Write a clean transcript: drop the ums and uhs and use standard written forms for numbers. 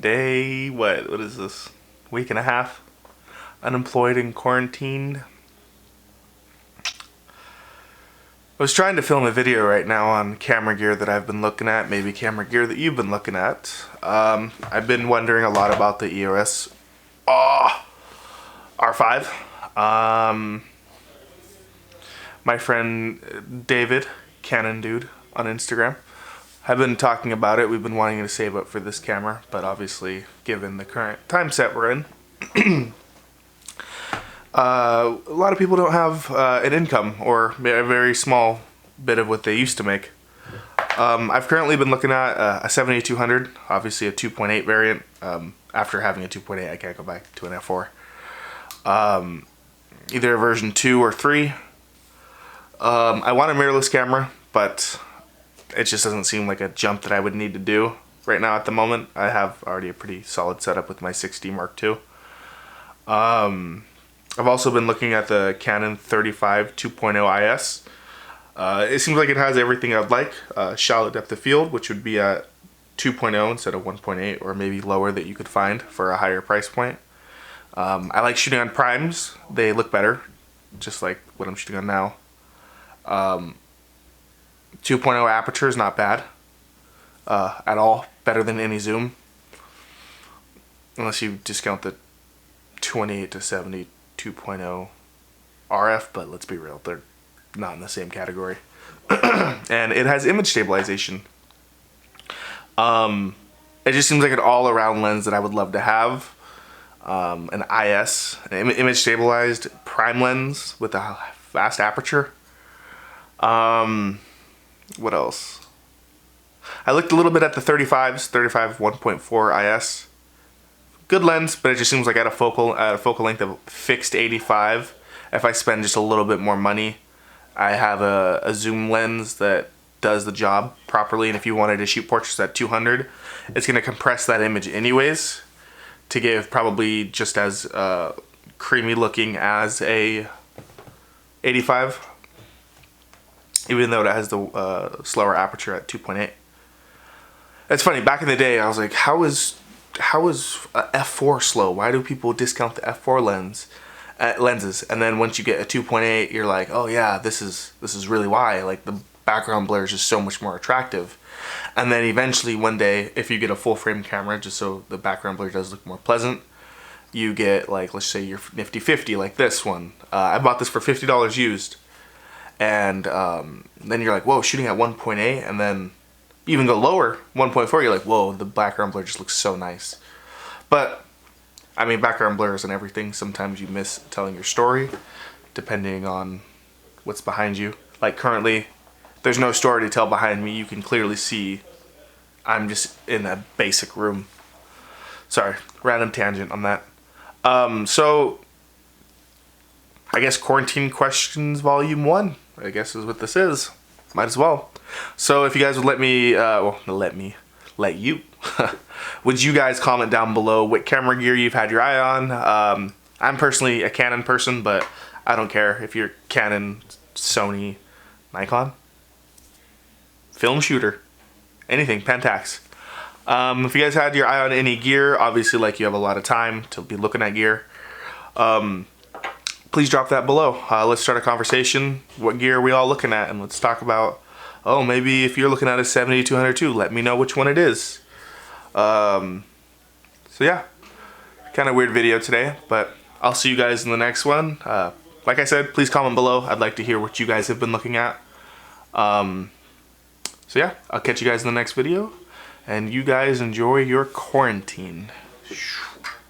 Day, what is this? Week and a half? Unemployed and quarantined. I was trying to film a video right now on camera gear that I've been looking at, maybe camera gear that you've been looking at. I've been wondering a lot about the EOS R5. My friend David, Canon Dude, on Instagram, have been talking about it. We've been wanting to save up for this camera, but obviously, given the current time set we're in, a lot of people don't have an income or a very small bit of what they used to make. I've currently been looking at a 7200, obviously a 2.8 variant. After having a 2.8, I can't go back to an F4. Either a version 2 or 3. I want a mirrorless camera, but it just doesn't seem like a jump that I would need to do right now at the moment. I have already a pretty solid setup with my 6D Mark II. I've also been looking at the Canon 35 2.0 IS. It seems like it has everything I'd like. Shallow depth of field, which would be at 2.0 instead of 1.8, or maybe lower, that you could find for a higher price point. I like shooting on primes. They look better, just like what I'm shooting on now. 2.0 aperture is not bad at all. Better than any zoom, unless you discount the 28 to 70 2.0 RF, but let's be real, they're not in the same category. And it has image stabilization. It just seems like an all-around lens that I would love to have. An IS, an image stabilized prime lens with a fast aperture. What else? I looked a little bit at the 35s, 35 1.4 IS. Good lens, but it just seems like at a focal length of fixed 85. If I spend just a little bit more money, I have a zoom lens that does the job properly. And if you wanted to shoot portraits at 200, it's going to compress that image anyways to give probably just as creamy looking as a 85. Even though it has the slower aperture at 2.8. It's funny, back in the day, I was like, how is f4 slow? Why do people discount the f4 lenses? And then once you get a 2.8, you're like, oh yeah, this is really why. Like, the background blur is just so much more attractive. And then eventually one day, if you get a full frame camera, just so the background blur does look more pleasant, you get, like, let's say your nifty 50, like this one. I bought this for $50 used. And then you're like, whoa, shooting at 1.8, and then you even go lower, 1.4, you're like, whoa, the background blur just looks so nice. But, I mean, background blur isn't everything. Sometimes you miss telling your story, depending on what's behind you. Like, currently, there's no story to tell behind me. You can clearly see I'm just in a basic room. Sorry, random tangent on that. So, I guess Quarantine Questions Volume 1, I guess is what this is. Might as well. So if you guys would let you. Would you guys comment down below what camera gear you've had your eye on? I'm personally a Canon person, but I don't care if you're Canon, Sony, Nikon. Film shooter. Anything, Pentax. If you guys had your eye on any gear, obviously, like, you have a lot of time to be looking at gear. Please drop that below. Let's start a conversation. What gear are we all looking at? And let's talk about, oh, maybe if you're looking at a 70-200 too, let me know which one it is. So yeah, kind of weird video today, but I'll see you guys in the next one. Like I said, please comment below. I'd like to hear what you guys have been looking at. So yeah, I'll catch you guys in the next video. And you guys enjoy your quarantine.